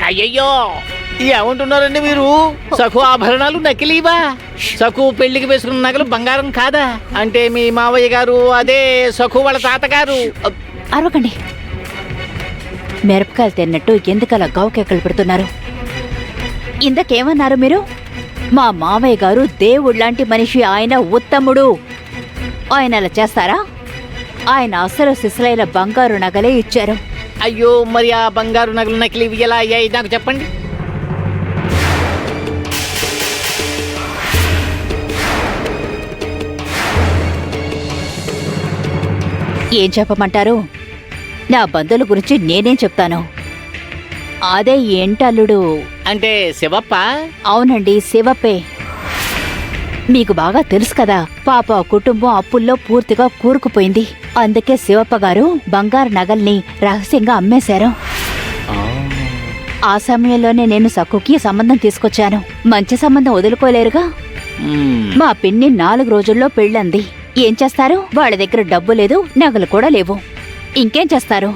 అయ్యయ్యో ఏమంటున్నారండి మీరు? సఖు ఆభరణాలు నకిలీవా? సఖు పెళ్లికి వేసుకున్న నగలు బంగారం కాదా? అంటే మీ మావయ్య గారు అదే సఖు వాళ్ళ తాతగారు. అరవకండి. మిరపకాయలు తిన్నట్టు ఎందుకలా గావుకెక్కలు పెడుతున్నారు? ఇంతకేమన్నారు మీరు? మా మావయ్య గారు దేవుళ్లాంటి మనిషి, ఆయన ఉత్తముడు. ఆయన అలా చేస్తారా? ఆయన అసలు సిసలైన బంగారు నగలే ఇచ్చారు. అయ్యో మరి ఆ బంగారు నగలు నకిలీవి ఎలా అయ్యాయి నాకు చెప్పండి. ఏం చెప్పమంటారు? నా బంధువుల గురించి నేనేం చెప్తాను. అదే ఏంటల్లుడు? అంటే శివప్ప? అవునండి, శివప్పే. మీకు బాగా తెలుసు కదా, పాప కుటుంబం అప్పుల్లో పూర్తిగా కూరుకుపోయింది. అందుకే శివప్ప గారు బంగారు నగల్ని రహస్యంగా అమ్మేశారు. ఆ సమయంలోనే నేను సక్కుకి సంబంధం తీసుకొచ్చాను. మంచి సంబంధం వదులుకోలేరుగా. మా పిన్ని 4 రోజుల్లో పెళ్ళంది. ఏం చేస్తారు? వాళ్ళ దగ్గర డబ్బు లేదు, నగలు కూడా లేవు. ఇంకేం చేస్తారు?